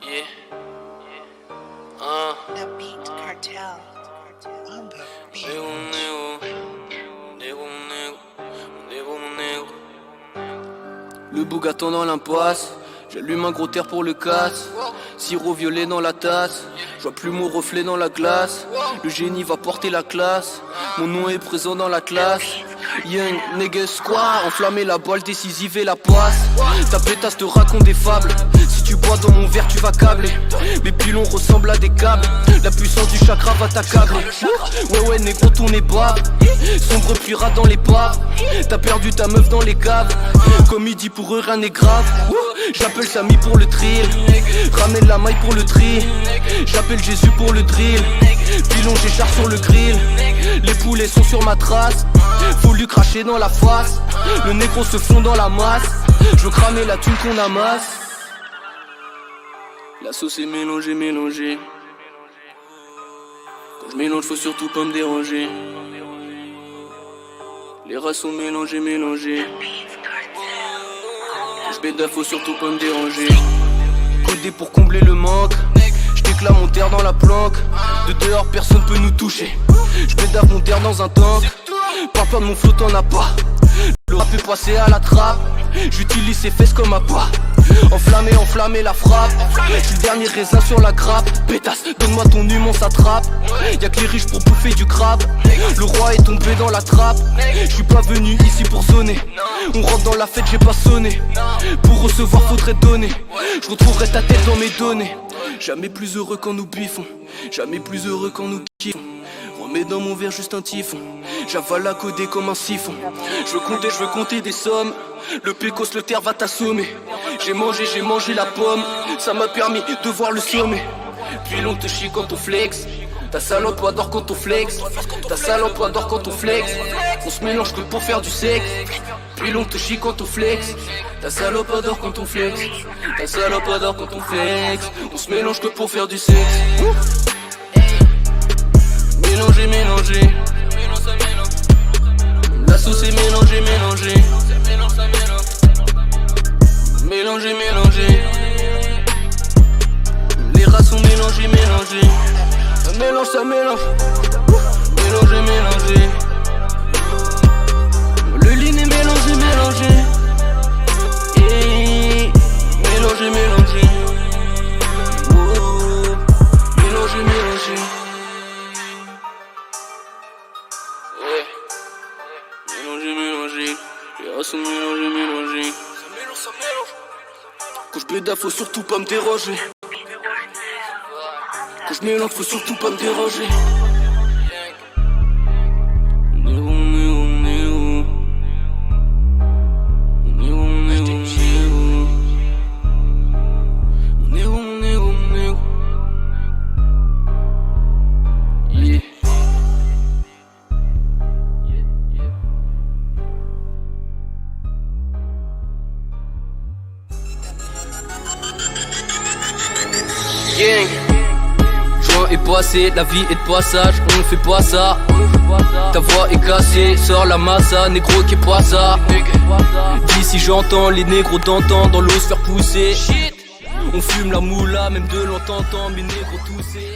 Yeah. The Beat Cartel on the beat. Le bougaton dans l'impasse, j'allume un gros terre pour le casse. Sirop violet dans la tasse, je vois plus mon reflet dans la glace. Le génie va porter la classe, mon nom est présent dans la classe. Young, niggas quoi, enflammer la balle décisive et la passe. Ta pétasse te raconte des fables, si tu bois dans mon verre tu vas câbler. Mes pilons ressemblent à des câbles, la puissance du chakra va t'accabler. Ouais négro ton est bave, sombre puira dans les paves. T'as perdu ta meuf dans les caves, comme il dit pour eux rien n'est grave. J'appelle Samy pour le thrill, ramène la maille pour le tri. J'appelle Jésus pour le drill, pilon j'écharpe sur le grill. Les poulets sont sur ma trace, faut lui cracher dans la face. Le négro se fond dans la masse, je veux cramer la thune qu'on amasse. La sauce est mélangée. Quand je mélange faut surtout pas me déranger. Les races sont mélangées. Quand je bédave faut surtout pas me déranger. Codé pour combler le manque, je déclare mon terre dans la planque. De dehors personne peut nous toucher, je bédave mon terre dans un tank. Parle pas de mon flow t'en as pas, le rap est passé à la trappe. J'utilise ses fesses comme un pas, enflammer la frappe. J'suis le dernier raisin sur la grappe. Pétasse, donne-moi ton hume, on s'attrape. Y'a que les riches pour bouffer du crabe. Le roi est tombé dans la trappe. J'suis pas venu ici pour sonner, on rentre dans la fête, j'ai pas sonné. Pour recevoir faudrait donner, je retrouverai ta tête dans mes données. Jamais plus heureux quand nous biffons, jamais plus heureux quand nous kiffons. Remets dans mon verre juste un typhon, j'avale la codée comme un siphon. Je veux compter des sommes, le pécos, le terre va t'assommer. J'ai mangé la pomme, ça m'a permis de voir le sommet. Puis l'on te chie quand on flex, ta salope adore quand on flex. Ta salope adore quand on flex, on se mélange que pour faire du sexe. Puis l'on te chie quand on flex, ta salope adore quand on flex. Ta salope adore quand on flex, on se mélange que pour faire du sexe. Mélangé, la sauce est mélangée. Les races sont mélangées. Ça mélange. Mélangé. Le lean est mélangé. Et mélangé. Oh, mélangé. Mélangé. Les races sont mélangées. Ça mélange. Quand je bédave faut surtout pas me déranger. Quand je mélange faut surtout pas me déranger. Gang, juin est passé, la vie est de passage, on ne fait pas ça. Ta voix est cassée, sors la massa, négro qui est pas ça. D'ici j'entends les négros d'antan dans l'eau se faire pousser. On fume la moula, même de l'entendant, mes négros toussés.